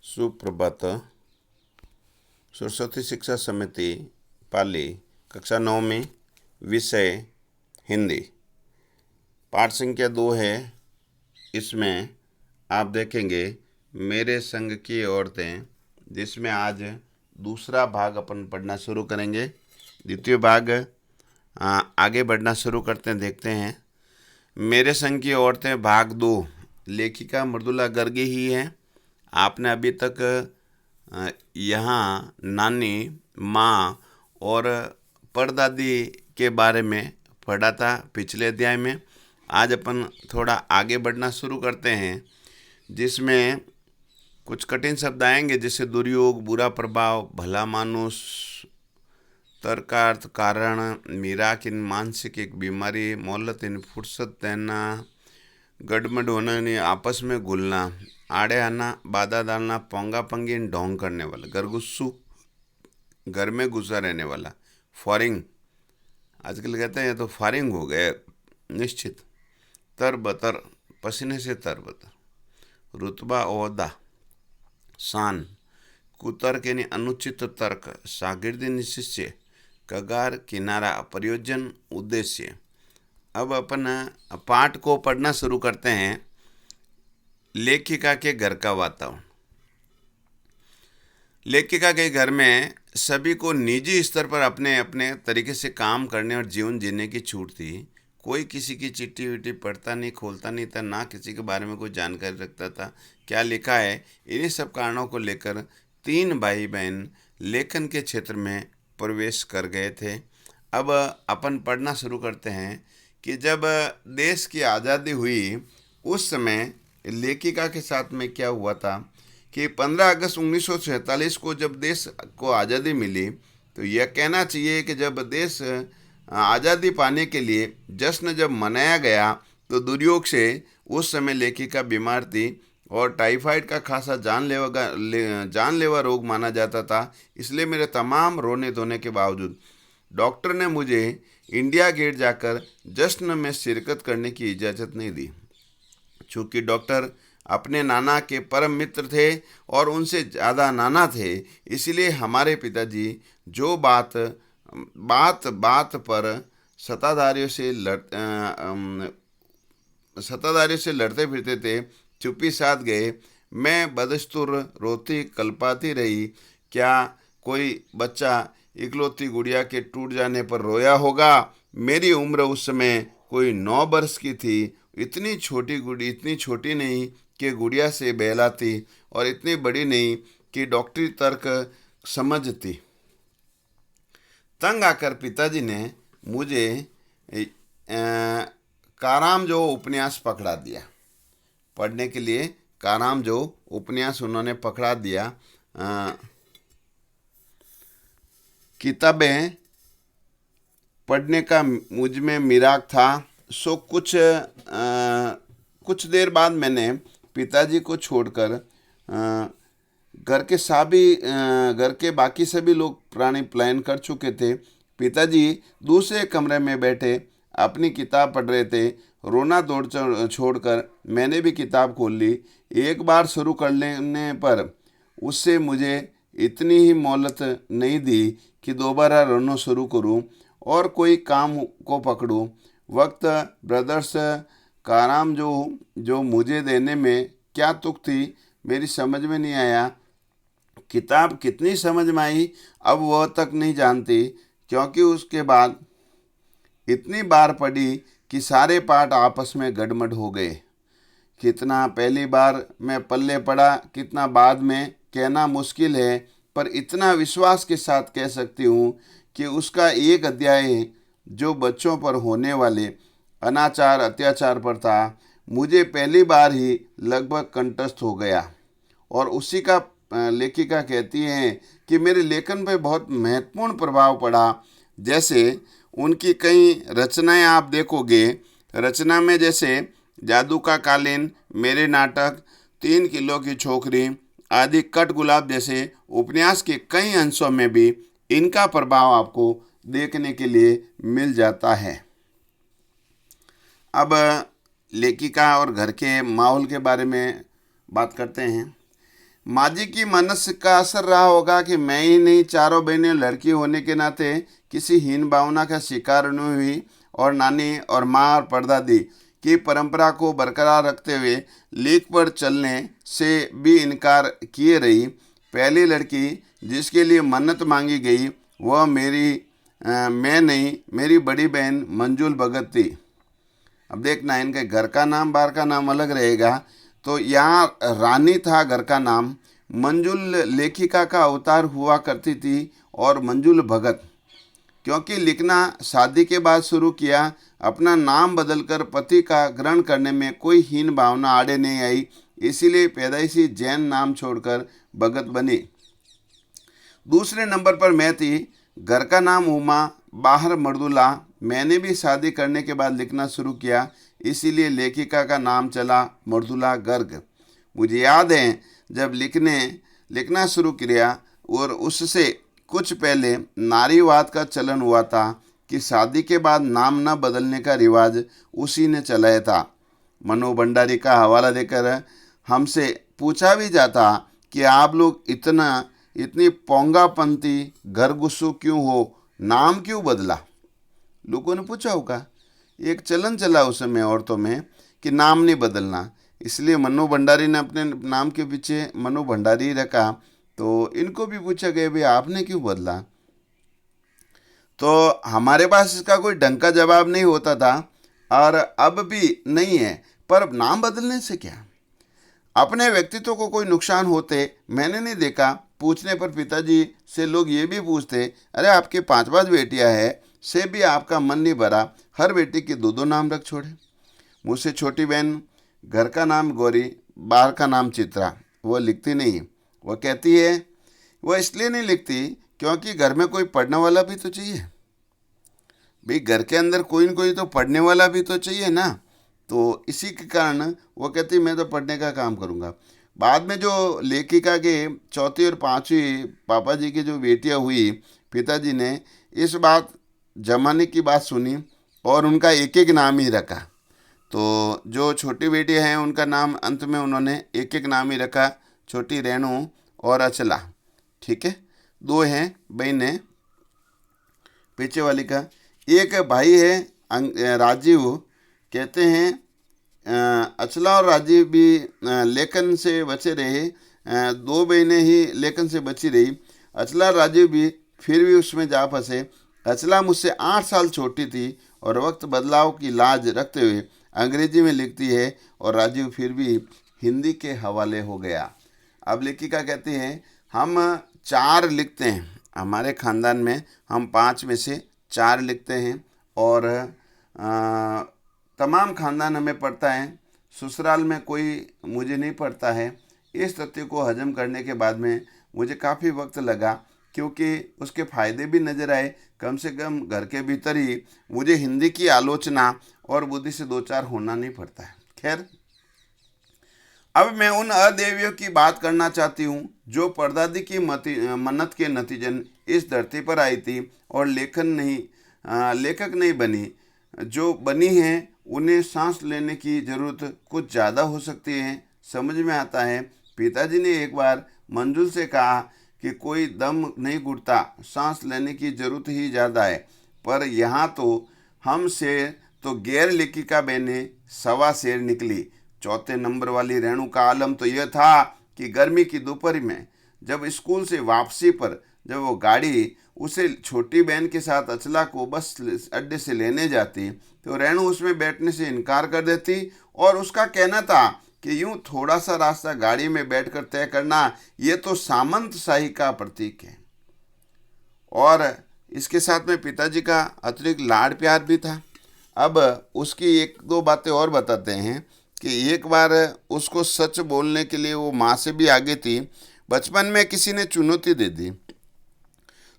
सुप्रभात। सरस्वती शिक्षा समिति पाली कक्षा 9 में विषय हिंदी, पाठ संख्या 2 है। इसमें आप देखेंगे मेरे संग की औरतें, जिसमें आज दूसरा भाग अपन पढ़ना शुरू करेंगे। द्वितीय भाग आगे बढ़ना शुरू करते हैं, देखते हैं। मेरे संग की औरतें भाग 2, लेखिका मृदुला गर्ग ही है। आपने अभी तक यहाँ नानी, माँ और परदादी के बारे में पढ़ा था पिछले अध्याय में। आज अपन थोड़ा आगे बढ़ना शुरू करते हैं, जिसमें कुछ कठिन शब्द आएंगे, जैसे दुर्योग, बुरा प्रभाव, भला मानुष, तर्कार्थ, कारण, मीराक इन मानसिक एक बीमारी, मोहलत इन फुर्सत देना, गड़बड़ होना नहीं आपस में घुलना, आड़े आना, बाधा डालना, पोंगा पंगी ढोंग करने वाला, घरगुस्सू घर में घुसा रहने वाला, फॉरिंग आजकल कहते हैं तो फारिंग हो गए निश्चित, तरबतर पसीने से तरबतर, रुतबा ओहदा, शान, कुतर्क यानी अनुचित तर्क, शागिर्दी निशिष्य, कगार किनारा, प्रयोजन उद्देश्य। अब अपन पाठ को पढ़ना शुरू करते हैं। लेखिका के घर का वातावरण। लेखिका के घर में सभी को निजी स्तर पर अपने अपने तरीके से काम करने और जीवन जीने की छूट थी। कोई किसी की चिट्ठी विट्ठी पढ़ता नहीं, खोलता नहीं था, ना किसी के बारे में कोई जानकारी रखता था क्या लिखा है। इन्हीं सब कारणों को लेकर 3 भाई बहन लेखन के क्षेत्र में प्रवेश कर गए थे। अब अपन पढ़ना शुरू करते हैं कि जब देश की आज़ादी हुई उस समय लेखिका के साथ में क्या हुआ था कि 15 अगस्त 1947 को जब देश को आज़ादी मिली, तो यह कहना चाहिए कि जब देश आज़ादी पाने के लिए जश्न जब मनाया गया, तो दुर्योग से उस समय लेखिका बीमार थी और टाइफाइड का खासा जानलेवा रोग माना जाता था। इसलिए मेरे तमाम रोने धोने के बावजूद डॉक्टर ने मुझे इंडिया गेट जाकर जश्न में शिरकत करने की इजाज़त नहीं दी। चूँकि डॉक्टर अपने नाना के परम मित्र थे और उनसे ज़्यादा नाना थे, इसलिए हमारे पिताजी जो बात पर सत्ताधारियों से लड़ते फिरते थे, चुप्पी साध गए। मैं बदस्तूर रोती कल्पाती रही। क्या कोई बच्चा इकलौती गुड़िया के टूट जाने पर रोया होगा? मेरी उम्र उस समय कोई 9 वर्ष की थी। इतनी छोटी नहीं कि गुड़िया से बहलाती और इतनी बड़ी नहीं कि डॉक्टरी तर्क समझती। तंग आकर पिताजी ने मुझे कारामजो उपन्यास पकड़ा दिया पढ़ने के लिए। कारामजो उपन्यास उन्होंने पकड़ा दिया। किताबें पढ़ने का मुझ में मिराक था। सो कुछ देर बाद मैंने पिताजी को छोड़कर घर के बाकी सभी लोग प्राणी पलायन कर चुके थे। पिताजी दूसरे कमरे में बैठे अपनी किताब पढ़ रहे थे। रोना दौड़ छोड़कर मैंने भी किताब खोल ली। एक बार शुरू कर लेने पर उससे मुझे इतनी ही मोहलत नहीं दी कि दोबारा रोना शुरू करूं और कोई काम को पकड़ूं। वक्त ब्रदर्स कारामजो जो मुझे देने में क्या तुक थी, मेरी समझ में नहीं आया। किताब कितनी समझ में आई अब वह तक नहीं जानती, क्योंकि उसके बाद इतनी बार पढ़ी कि सारे पाठ आपस में गड़मड़ हो गए। कितना पहली बार मैं पल्ले पड़ा, कितना बाद में कहना मुश्किल है, पर इतना विश्वास के साथ कह सकती हूँ कि उसका एक अध्याय जो बच्चों पर होने वाले अनाचार अत्याचार पर था, मुझे पहली बार ही लगभग कंठस्थ हो गया। और उसी का लेखिका कहती हैं कि मेरे लेखन पर बहुत महत्वपूर्ण प्रभाव पड़ा। जैसे उनकी कई रचनाएं आप देखोगे, रचना में जैसे जादू का कालीन, मेरे नाटक, 3 किलो की छोकरी आदि, कट गुलाब जैसे उपन्यास के कई अंशों में भी इनका प्रभाव आपको देखने के लिए मिल जाता है। अब लेखिका और घर के माहौल के बारे में बात करते हैं। माँ जी की मनस का असर रहा होगा कि मैं ही नहीं, चारों बहनें लड़की होने के नाते किसी हीन भावना का शिकार नहीं हुई, और नानी और माँ और परदादी की परंपरा को बरकरार रखते हुए लीक पर चलने से भी इनकार किए रही। पहली लड़की जिसके लिए मन्नत मांगी गई वह मैं नहीं, मेरी बड़ी बहन मंजुल भगत थी। अब देखना, इनके घर का नाम बाहर का नाम अलग रहेगा। तो यहाँ रानी था घर का नाम, मंजुल लेखिका का अवतार हुआ करती थी, और मंजुल भगत क्योंकि लिखना शादी के बाद शुरू किया, अपना नाम बदलकर पति का ग्रहण करने में कोई हीन भावना आड़े नहीं आई, इसीलिए पैदाइशी जैन नाम छोड़कर भगत बनी। दूसरे नंबर पर मैं थी, घर का नाम उमा, बाहर मर्दुला। मैंने भी शादी करने के बाद लिखना शुरू किया, इसीलिए लेखिका का नाम चला मर्दुला गर्ग। मुझे याद है जब लिखना शुरू किया, और उससे कुछ पहले नारीवाद का चलन हुआ था कि शादी के बाद नाम न बदलने का रिवाज उसी ने चलाया था। मनु भंडारी का हवाला देकर हमसे पूछा भी जाता कि आप लोग इतनी पोंगापंती घर गुस्सू क्यों हो, नाम क्यों बदला। लोगों ने पूछा होगा, एक चलन चला उस समय औरतों में कि नाम नहीं बदलना, इसलिए मनु भंडारी ने अपने नाम के पीछे मनु भंडारी रखा। तो इनको भी पूछा गया, भाई आपने क्यों बदला। तो हमारे पास इसका कोई ढंग का जवाब नहीं होता था, और अब भी नहीं है। पर नाम बदलने से क्या, अपने व्यक्तित्व को कोई नुकसान होते मैंने नहीं देखा। पूछने पर पिताजी से लोग ये भी पूछते, अरे आपके 5 बेटियां हैं, से भी आपका मन नहीं भरा, हर बेटी के 2 नाम रख छोड़े। मुझसे छोटी बहन, घर का नाम गौरी, बाहर का नाम चित्रा, वो लिखती नहीं। वो कहती है वो इसलिए नहीं लिखती क्योंकि घर में कोई पढ़ने वाला भी तो चाहिए। भाई घर के अंदर कोई न कोई तो पढ़ने वाला भी तो चाहिए ना। तो इसी के कारण वो कहती मैं तो पढ़ने का काम करूँगा। बाद में जो लेखिका के चौथी और पांचवी पापा जी की जो बेटियां हुई, पिताजी ने इस बात जमाने की बात सुनी और उनका एक एक नाम ही रखा। तो जो छोटी बेटी हैं उनका नाम अंत में उन्होंने एक एक नाम ही रखा, छोटी रेणु और अचला। ठीक है, 2 हैं बहनें। पीछे वाली का एक भाई है राजीव। कहते हैं अचला और राजीव भी लेखन से बचे रहे, 2 बहनें ही लेखन से बची रही। अचला और राजीव भी फिर भी उसमें जा फंसे। अचला मुझसे 8 साल छोटी थी और वक्त बदलाव की लाज रखते हुए अंग्रेजी में लिखती है, और राजीव फिर भी हिंदी के हवाले हो गया। अब लेखिका कहती है हम 4 लिखते हैं, हमारे ख़ानदान में हम 5 में से 4 लिखते हैं, और तमाम ख़ानदान हमें पढ़ता है, ससुराल में कोई मुझे नहीं पढ़ता है। इस तथ्य को हजम करने के बाद में मुझे काफ़ी वक्त लगा, क्योंकि उसके फ़ायदे भी नज़र आए। कम से कम घर के भीतर ही मुझे हिंदी की आलोचना और बुद्धि से 2-4 होना नहीं पड़ता है। खैर, अब मैं उन अदेवियों की बात करना चाहती हूँ जो परदादी की मन्नत के नतीजन इस धरती पर आई थी और लेखक नहीं बनी। जो बनी हैं उन्हें सांस लेने की ज़रूरत कुछ ज़्यादा हो सकती है। समझ में आता है, पिताजी ने एक बार मंजुल से कहा कि कोई दम नहीं घुटता, सांस लेने की ज़रूरत ही ज़्यादा है। पर यहाँ तो हम शेर तो गैर लेखिका बहनें 1.25 शेर निकली। चौथे नंबर वाली रेणु का आलम तो यह था कि गर्मी की दोपहर में जब स्कूल से वापसी पर जब वो गाड़ी उसे छोटी बहन के साथ अचला को बस अड्डे से लेने जाती, तो रेणु उसमें बैठने से इनकार कर देती, और उसका कहना था कि यूं थोड़ा सा रास्ता गाड़ी में बैठकर तय करना ये तो सामंत शाही का प्रतीक है। और इसके साथ में पिताजी का अतिरिक्त लाड प्यार भी था। अब उसकी 1-2 बातें और बताते हैं कि एक बार उसको सच बोलने के लिए वो माँ से भी आगे थी। बचपन में किसी ने चुनौती दे दी,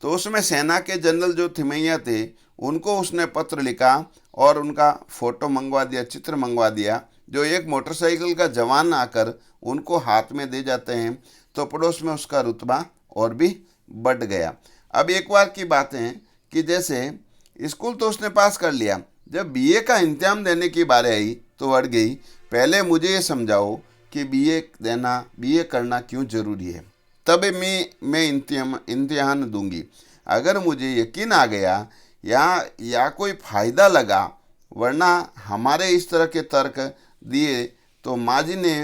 तो उसमें सेना के जनरल जो थिमैया थे उनको उसने पत्र लिखा और उनका फ़ोटो मंगवा दिया, चित्र मंगवा दिया, जो एक मोटरसाइकिल का जवान आकर उनको हाथ में दे जाते हैं। तो पड़ोस में उसका रुतबा और भी बढ़ गया। अब एक बार की बात है कि जैसे स्कूल तो उसने पास कर लिया, जब बीए का इंतजाम देने की बारी आई तो अड़ गई। पहले मुझे ये समझाओ कि बीए करना क्यों ज़रूरी है, तब मैं इम्तिहान दूंगी। अगर मुझे यकीन आ गया या कोई फ़ायदा लगा, वरना हमारे इस तरह के तर्क दिए तो माँ जी ने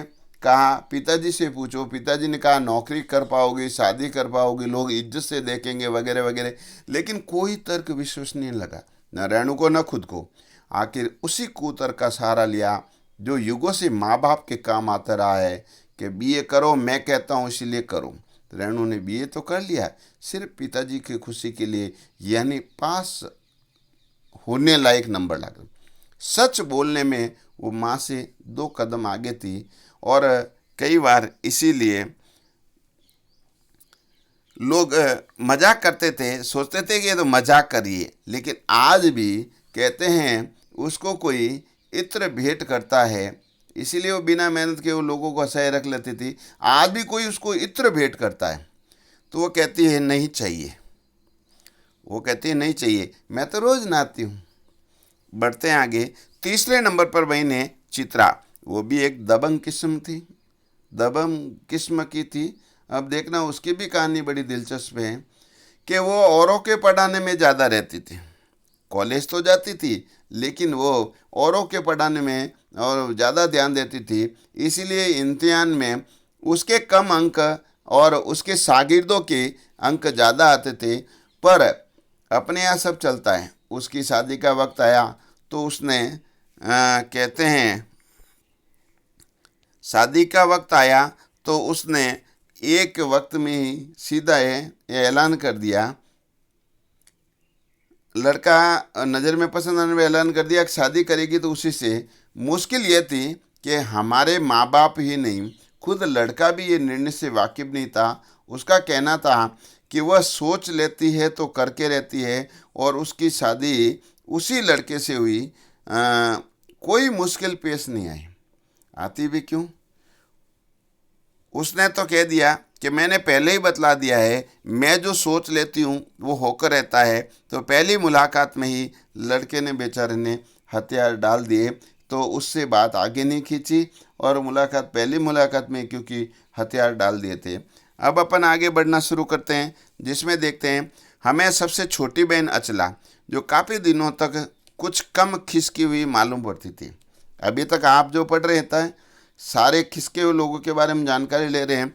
कहा पिताजी से पूछो। पिताजी ने कहा नौकरी कर पाओगे, शादी कर पाओगे, लोग इज्जत से देखेंगे वगैरह वगैरह। लेकिन कोई तर्क विश्वसनीय लगा, न रेणु को न खुद को। आखिर उसी कुतर्क का सहारा लिया जो युगों से माँ बाप के काम आता रहा है कि बीए करो, मैं कहता हूँ इसीलिए करो। रेणु ने बीए तो कर लिया, सिर्फ पिताजी की खुशी के लिए, यानी पास होने लायक नंबर ला। सच बोलने में वो माँ से 2 कदम आगे थी और कई बार इसीलिए लोग मजाक करते थे, सोचते थे कि ये तो मजाक करिए, लेकिन आज भी कहते हैं उसको कोई इत्र भेंट करता है, इसीलिए वो बिना मेहनत के वो लोगों को हंसाए रख लेती थी। आज भी कोई उसको इत्र भेंट करता है तो वो कहती है नहीं चाहिए, वो कहती है नहीं चाहिए, मैं तो रोज़ नहाती हूँ। बढ़ते हैं आगे। तीसरे नंबर पर बहन है चित्रा। वो भी एक दबंग किस्म की थी। अब देखना उसकी भी कहानी बड़ी दिलचस्प है कि वो औरों के पढ़ाने में ज़्यादा रहती थी। कॉलेज तो जाती थी लेकिन वो औरों के पढ़ाने में और ज़्यादा ध्यान देती थी। इसीलिए इम्तिहान में उसके कम अंक और उसके शागिर्दों के अंक ज़्यादा आते थे। पर अपने यहाँ सब चलता है। उसकी शादी का वक्त आया तो उसने कहते हैं शादी का वक्त आया तो उसने एक वक्त में ही सीधा ऐलान कर दिया, लड़का नज़र में पसंद आने में ऐलान कर दिया कि शादी करेगी तो उसी से। मुश्किल ये थी कि हमारे माँ बाप ही नहीं, खुद लड़का भी ये निर्णय से वाकिफ नहीं था। उसका कहना था कि वह सोच लेती है तो करके रहती है और उसकी शादी उसी लड़के से हुई। कोई मुश्किल पेश नहीं आई। आती भी क्यों? उसने तो कह दिया कि मैंने पहले ही बतला दिया है, मैं जो सोच लेती हूँ वो होकर रहता है। तो पहली मुलाकात में ही लड़के ने बेचारे ने हथियार डाल दिए, तो उससे बात आगे नहीं खींची और पहली मुलाकात में क्योंकि हथियार डाल दिए थे। अब अपन आगे बढ़ना शुरू करते हैं, जिसमें देखते हैं हमें सबसे छोटी बहन अचला, जो काफ़ी दिनों तक कुछ कम खिसकी हुई मालूम पड़ती थी। अभी तक आप जो पढ़ रहे हैं सारे खिसके हुए लोगों के बारे में जानकारी ले रहे हैं।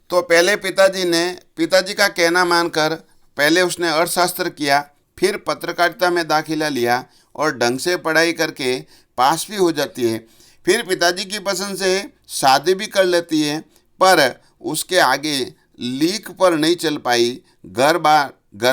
तो पहले पिताजी का कहना मानकर पहले उसने अर्थशास्त्र किया, फिर पत्रकारिता में दाखिला लिया और ढंग से पढ़ाई करके पास भी हो जाती है। फिर पिताजी की पसंद से शादी भी कर लेती है, पर उसके आगे लीक पर नहीं चल पाई। घर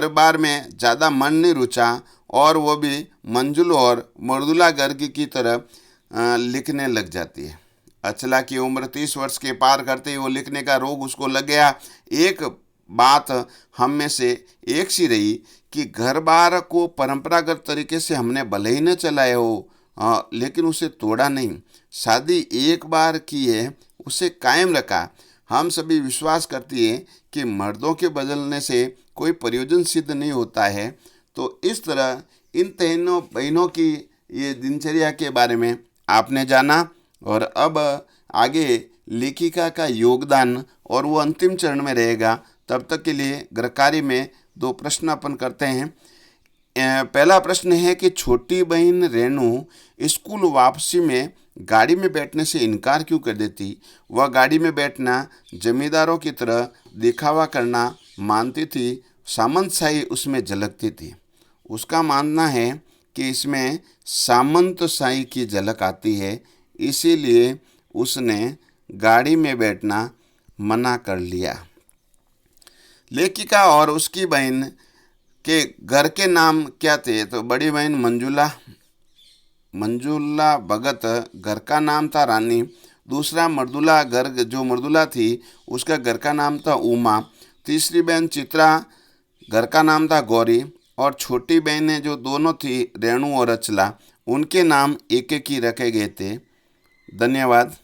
बार में ज़्यादा मन नहीं रुचा और वो भी मंजुल और मर्दुला गर्ग की तरह लिखने लग जाती है। अचला की उम्र 30 वर्ष के पार करते ही वो लिखने का रोग उसको लग गया। एक बात हम में से एक सी रही कि घर बार को परंपरागत तरीके से हमने भले ही न चलाए हो, लेकिन उसे तोड़ा नहीं। शादी एक बार की है, उसे कायम रखा। हम सभी विश्वास करती है कि मर्दों के बदलने से कोई प्रयोजन सिद्ध नहीं होता है। तो इस तरह इन तीनों बहनों की ये दिनचर्या के बारे में आपने जाना। और अब आगे लेखिका का योगदान और वो अंतिम चरण में रहेगा। तब तक के लिए गृहकार्य में 2 प्रश्न अपन करते हैं। पहला प्रश्न है कि छोटी बहन रेणु स्कूल वापसी में गाड़ी में बैठने से इनकार क्यों कर देती? वह गाड़ी में बैठना जमींदारों की तरह दिखावा करना मानती थी, सामंतशाही उसमें झलकती थी। उसका मानना है कि इसमें सामंतशाही की झलक आती है, इसीलिए उसने गाड़ी में बैठना मना कर लिया। लेखिका और उसकी बहन के घर के नाम क्या थे? तो बड़ी बहन मंजुला भगत, घर का नाम था रानी। दूसरा मर्दुला गर्ग, जो मर्दुला थी उसका घर का नाम था उमा। तीसरी बहन चित्रा, घर का नाम था गौरी। और छोटी बहनें जो दोनों थी रेणु और अचला, उनके नाम एक एक ही रखे गए थे। धन्यवाद।